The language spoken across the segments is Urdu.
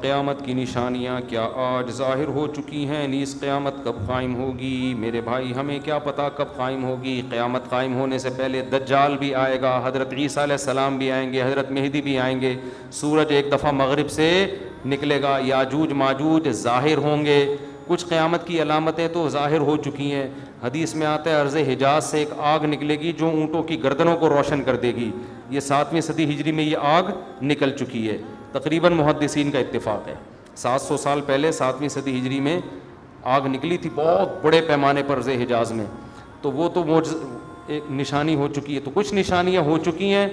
قیامت کی نشانیاں کیا آج ظاہر ہو چکی ہیں، نیز قیامت کب قائم ہوگی؟ میرے بھائی ہمیں کیا پتہ کب قائم ہوگی؟ قیامت قائم ہونے سے پہلے دجال بھی آئے گا، حضرت عیسیٰ علیہ السلام بھی آئیں گے، حضرت مہدی بھی آئیں گے، سورج ایک دفعہ مغرب سے نکلے گا، یاجوج ماجوج ظاہر ہوں گے۔ کچھ قیامت کی علامتیں تو ظاہر ہو چکی ہیں۔ حدیث میں آتا ہے ارض حجاز سے ایک آگ نکلے گی جو اونٹوں کی گردنوں کو روشن کر دے گی۔ یہ 7ویں صدی ہجری میں یہ آگ نکل چکی ہے، تقریباً محدثین کا اتفاق ہے۔ 700 سال پہلے 7ویں صدی ہجری میں آگ نکلی تھی بہت بڑے پیمانے پر ارض حجاز میں، تو وہ تو ایک نشانی ہو چکی ہے۔ تو کچھ نشانیاں ہو چکی ہیں،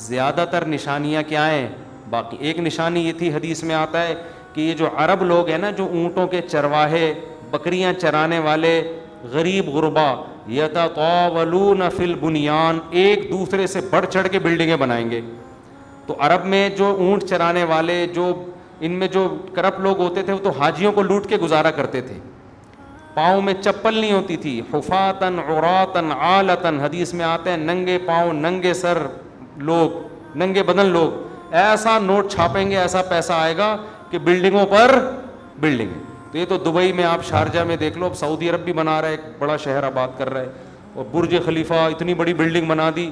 زیادہ تر نشانیاں کیا ہیں باقی؟ ایک نشانی یہ تھی، حدیث میں آتا ہے کہ یہ جو عرب لوگ ہیں نا، جو اونٹوں کے چرواہے، بکریاں چرانے والے غریب غربا، یتطاولون فی البنیان، ایک دوسرے سے بڑھ چڑھ کے بلڈنگیں بنائیں گے۔ تو عرب میں جو اونٹ چرانے والے، جو ان میں جو کرپٹ لوگ ہوتے تھے، وہ تو حاجیوں کو لوٹ کے گزارا کرتے تھے، پاؤں میں چپل نہیں ہوتی تھی، حفاتن عراتن عالتن، حدیث میں آتے ہیں ننگے پاؤں ننگے سر لوگ، ننگے بدن لوگ، ایسا نوٹ چھاپیں گے، ایسا پیسہ آئے گا کہ بلڈنگوں پر بلڈنگ۔ تو یہ تو دبئی میں، آپ شارجہ میں دیکھ لو، اب سعودی عرب بھی بنا رہا ہے، ایک بڑا شہر آباد کر رہا ہے، اور برج خلیفہ اتنی بڑی بلڈنگ بنا دی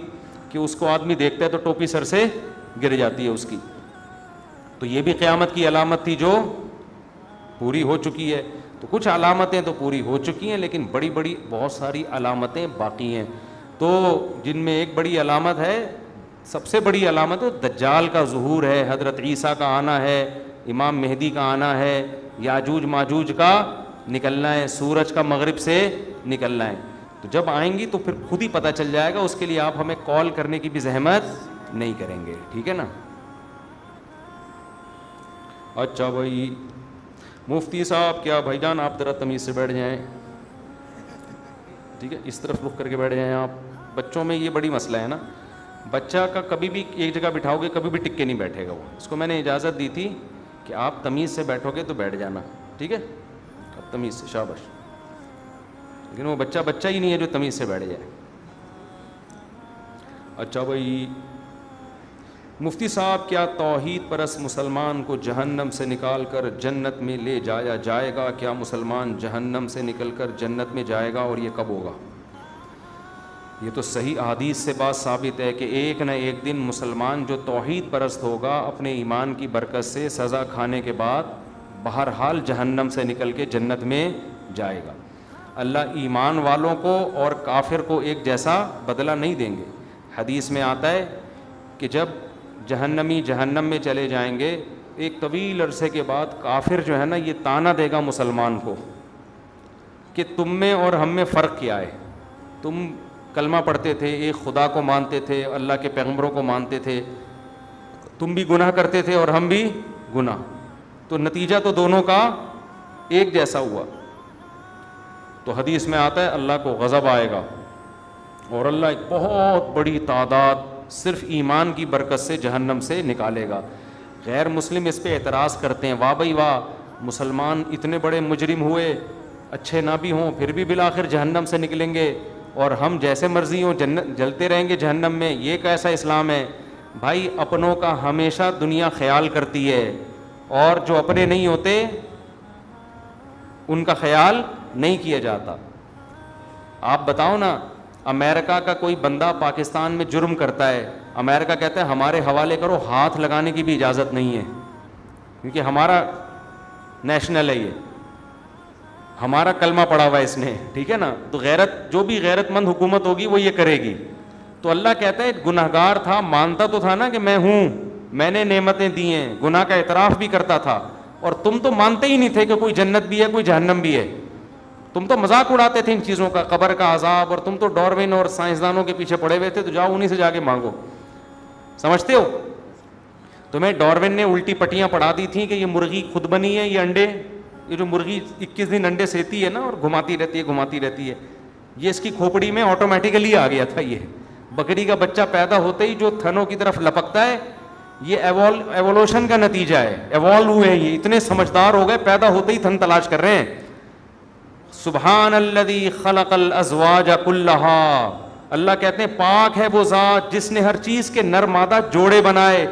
کہ اس کو آدمی دیکھتا ہے تو ٹوپی سر سے گر جاتی ہے اس کی۔ تو یہ بھی قیامت کی علامت تھی جو پوری ہو چکی ہے۔ تو کچھ علامتیں تو پوری ہو چکی ہیں، لیکن بڑی بڑی بہت ساری علامتیں باقی ہیں، تو جن میں ایک بڑی علامت ہے، سب سے بڑی علامت دجال کا ظہور ہے، حضرت عیسیٰ کا آنا ہے، امام مہدی کا آنا ہے، یاجوج ماجوج کا نکلنا ہے، سورج کا مغرب سے نکلنا ہے۔ تو جب آئیں گی تو پھر خود ہی پتہ چل جائے گا، اس کے لیے آپ ہمیں کال کرنے کی بھی زحمت نہیں کریں گے، ٹھیک ہے نا؟ اچھا بھائی مفتی صاحب، کیا بھائی جان آپ ذرا تمیز سے بیٹھ جائیں، ٹھیک ہے، اس طرف رخ کر کے بیٹھ جائیں آپ۔ بچوں میں یہ بڑی مسئلہ ہے نا، بچہ کا کبھی بھی ایک جگہ بٹھاؤ گے کبھی بھی ٹک کے نہیں بیٹھے گا وہ، اس کو میں نے اجازت دی تھی کہ آپ تمیز سے بیٹھو گے تو بیٹھ جانا، ٹھیک ہے، اب تمیز سے، شاباش۔ لیکن وہ بچہ بچہ ہی نہیں ہے جو تمیز سے بیٹھ جائے۔ اچھا بھائی مفتی صاحب، کیا توحید پرست مسلمان کو جہنم سے نکال کر جنت میں لے جایا جائے گا؟ کیا مسلمان جہنم سے نکل کر جنت میں جائے گا، اور یہ کب ہوگا؟ یہ تو صحیح احادیث سے بات ثابت ہے کہ ایک نہ ایک دن مسلمان جو توحید پرست ہوگا، اپنے ایمان کی برکت سے سزا کھانے کے بعد بہرحال جہنم سے نکل کے جنت میں جائے گا۔ اللہ ایمان والوں کو اور کافر کو ایک جیسا بدلہ نہیں دیں گے۔ حدیث میں آتا ہے کہ جب جہنمی جہنم میں چلے جائیں گے، ایک طویل عرصے کے بعد کافر جو ہے نا، یہ تانا دے گا مسلمان کو کہ تم میں اور ہم میں فرق کیا ہے؟ تم کلمہ پڑھتے تھے، ایک خدا کو مانتے تھے، اللہ کے پیغمبروں کو مانتے تھے، تم بھی گناہ کرتے تھے اور ہم بھی گناہ، تو نتیجہ تو دونوں کا ایک جیسا ہوا۔ تو حدیث میں آتا ہے اللہ کو غضب آئے گا، اور اللہ ایک بہت بڑی تعداد صرف ایمان کی برکت سے جہنم سے نکالے گا۔ غیر مسلم اس پہ اعتراض کرتے ہیں، واہ بھائی واہ، مسلمان اتنے بڑے مجرم ہوئے، اچھے نہ بھی ہوں پھر بھی بالآخر جہنم سے نکلیں گے، اور ہم جیسے مرضی ہوں جلتے رہیں گے جہنم میں، یہ کیسا اسلام ہے؟ بھائی اپنوں کا ہمیشہ دنیا خیال کرتی ہے، اور جو اپنے نہیں ہوتے ان کا خیال نہیں کیا جاتا۔ آپ بتاؤ نا، امریکہ کا کوئی بندہ پاکستان میں جرم کرتا ہے، امریکہ کہتا ہے ہمارے حوالے کرو، ہاتھ لگانے کی بھی اجازت نہیں ہے، کیونکہ ہمارا نیشنل ہے، یہ ہمارا کلمہ پڑا ہوا ہے اس نے، ٹھیک ہے نا؟ تو غیرت، جو بھی غیرت مند حکومت ہوگی وہ یہ کرے گی۔ تو اللہ کہتا ہے گناہگار تھا، مانتا تو تھا نا کہ میں ہوں، میں نے نعمتیں دی ہیں، گناہ کا اعتراف بھی کرتا تھا، اور تم تو مانتے ہی نہیں تھے کہ کوئی جنت بھی ہے کوئی جہنم بھی ہے، تم تو مذاق اڑاتے تھے ان چیزوں کا، قبر کا عذاب، اور تم تو ڈاروین اور سائنسدانوں کے پیچھے پڑے ہوئے تھے، تو جاؤ انہی سے جا کے مانگو، سمجھتے ہو؟ تمہیں ڈاروین نے الٹی پٹیاں پڑھا دی تھیں کہ یہ مرغی خود بنی ہے، یہ انڈے، یہ جو مرغی 21 دن انڈے سیتی ہے نا اور گھماتی رہتی ہے، یہ اس کی کھوپڑی میں آٹومیٹیکلی آ گیا تھا۔ یہ بکری کا بچہ پیدا ہوتے ہی جو تھنوں کی طرف لپکتا ہے، یہ ایوولوشن کا نتیجہ ہے، ایوالو ہوئے، یہ اتنے سمجھدار ہو گئے، پیدا ہوتے ہی تھن تلاش کر رہے ہیں۔ سبحان الذی خلق الازواج کلھا، اللہ کہتے ہیں پاک ہے وہ ذات جس نے ہر چیز کے نر مادہ جوڑے بنائے۔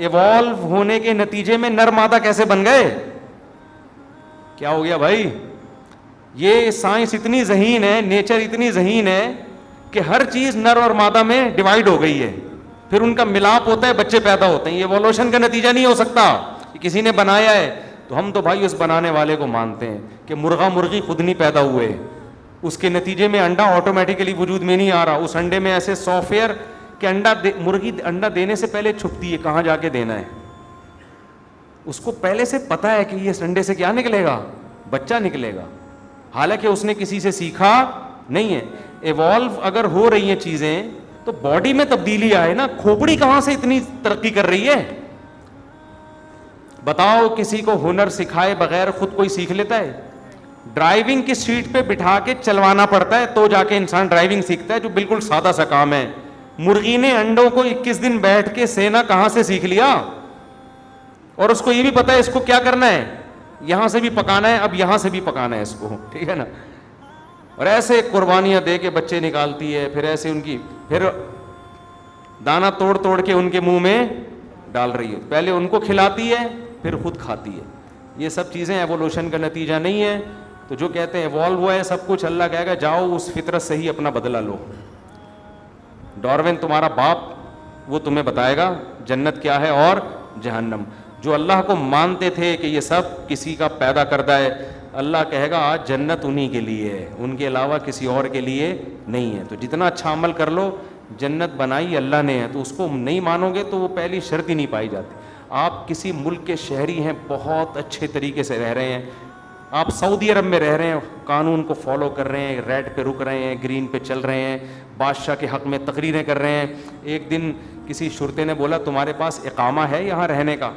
ایوالو ہونے کے نتیجے میں نر مادہ کیسے بن گئے؟ کیا ہو گیا بھائی؟ یہ سائنس اتنی ذہین ہے, نیچر اتنی ذہین ہے کہ ہر چیز نر اور مادہ میں ڈیوائڈ ہو گئی ہے, پھر ان کا ملاپ ہوتا ہے, بچے پیدا ہوتے ہیں. یہ ایوولوشن کا نتیجہ نہیں ہو سکتا, کسی نے بنایا ہے. تو ہم تو بھائی اس بنانے والے کو مانتے ہیں کہ مرغا مرغی خود نہیں پیدا ہوئے, اس کے نتیجے میں انڈا آٹومیٹیکلی وجود میں نہیں آ رہا. اس انڈے میں ایسے سافٹ ویئر کہ مرغی انڈا دینے سے پہلے چھپتی ہے کہاں جا کے دینا ہے, اس کو پہلے سے پتا ہے کہ یہ انڈے سے کیا نکلے گا, بچہ نکلے گا, حالانکہ اس نے کسی سے سیکھا نہیں ہے. ایوالو اگر ہو رہی ہیں چیزیں تو باڈی میں تبدیلی آئے نا, کھوپڑی کہاں سے اتنی ترقی کر رہی ہے؟ بتاؤ کسی کو ہنر سکھائے بغیر خود کوئی سیکھ لیتا ہے؟ ڈرائیونگ کی سیٹ پہ بٹھا کے چلوانا پڑتا ہے تو جا کے انسان ڈرائیونگ سیکھتا ہے, جو بالکل سادہ سا کام ہے. مرغی نے انڈوں کو 21 دن بیٹھ کے سینا کہاں سے سیکھ لیا, اور اس کو یہ بھی پتا ہے اس کو کیا کرنا ہے, یہاں سے بھی پکانا ہے, اب یہاں سے بھی پکانا ہے اس کو, ٹھیک ہے نا. اور ایسے قربانیاں دے کے بچے نکالتی ہے, پھر ایسے ان کی پھر دانہ توڑ توڑ کے ان کے منہ میں ڈال رہی ہے, پہلے ان کو کھلاتی ہے پھر خود کھاتی ہے. یہ سب چیزیں ایوولوشن کا نتیجہ نہیں ہے. تو جو کہتے ہیں ایوالو ہوا ہے سب کچھ, اللہ کہے گا جاؤ اس فطرت سے ہی اپنا بدلہ لو. ڈارون تمہارا باپ, وہ تمہیں بتائے گا جنت کیا ہے اور جہنم. جو اللہ کو مانتے تھے کہ یہ سب کسی کا پیدا کردہ ہے, اللہ کہے گا آج جنت انہی کے لیے ہے, ان کے علاوہ کسی اور کے لیے نہیں ہے. تو جتنا اچھا عمل کر لو, جنت بنائی اللہ نے ہے, تو اس کو نہیں مانو گے تو وہ پہلی شرط ہی نہیں پائی جاتی. آپ کسی ملک کے شہری ہیں, بہت اچھے طریقے سے رہ رہے ہیں, آپ سعودی عرب میں رہ رہے ہیں, قانون کو فالو کر رہے ہیں, ریڈ پہ رک رہے ہیں, گرین پہ چل رہے ہیں, بادشاہ کے حق میں تقریریں کر رہے ہیں. ایک دن کسی شرطے نے بولا تمہارے پاس اقامہ ہے یہاں رہنے کا؟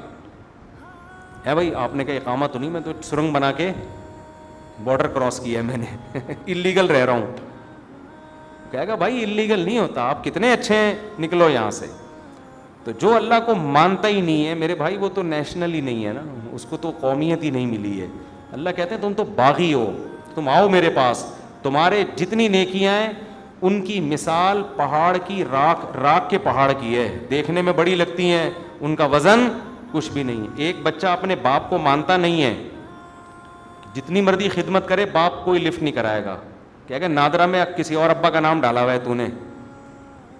ہے بھائی. آپ نے کہا اقامہ تو نہیں, میں تو سرنگ بنا کے بارڈر کراس کیا ہے میں نے, اللیگل رہ رہا ہوں. کہے گا بھائی اللیگل نہیں ہوتا, آپ کتنے اچھے ہیں, نکلو یہاں سے. تو جو اللہ کو مانتا ہی نہیں ہے میرے بھائی, وہ تو نیشنل ہی نہیں ہے نا, اس کو تو قومیت ہی نہیں ملی ہے. اللہ کہتے ہیں تم تو باغی ہو, تم آؤ میرے پاس, تمہارے جتنی نیکیاں ہیں ان کی مثال پہاڑ کی راکھ کے پہاڑ کی ہے, دیکھنے میں بڑی لگتی ہیں, ان کا وزن کچھ بھی نہیں. ایک بچہ اپنے باپ کو مانتا نہیں ہے, جتنی مرضی خدمت کرے باپ کوئی لفٹ نہیں کرائے گا, کہے گا نادرا میں کسی اور ابا کا نام ڈالا ہوا ہے تو نے.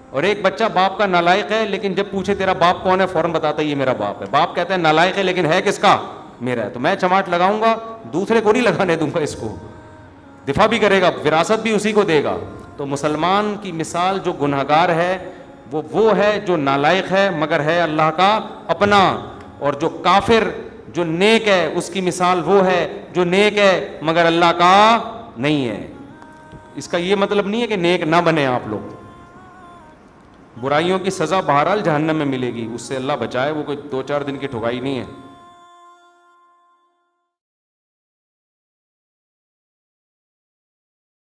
اور ایک بچہ باپ کا نالائق ہے, لیکن جب پوچھے تیرا باپ کون ہے فوراً بتاتا ہے یہ میرا باپ ہے. باپ کہتا ہے نالائق ہے لیکن ہے کس کا, میرا ہے, تو میں چماٹ لگاؤں گا, دوسرے کو نہیں لگانے دوں گا, اس کو دفاع بھی کرے گا, وراثت بھی اسی کو دے گا. تو مسلمان کی مثال جو گنہگار ہے وہ ہے جو نالائق ہے مگر ہے اللہ کا اپنا, اور جو کافر جو نیک ہے اس کی مثال وہ ہے جو نیک ہے مگر اللہ کا نہیں ہے. اس کا یہ مطلب نہیں ہے کہ نیک نہ بنے آپ لوگ. برائیوں کی سزا بہرحال جہنم میں ملے گی, اس سے اللہ بچائے, وہ کوئی 2-4 دن کی ٹھکائی نہیں ہے.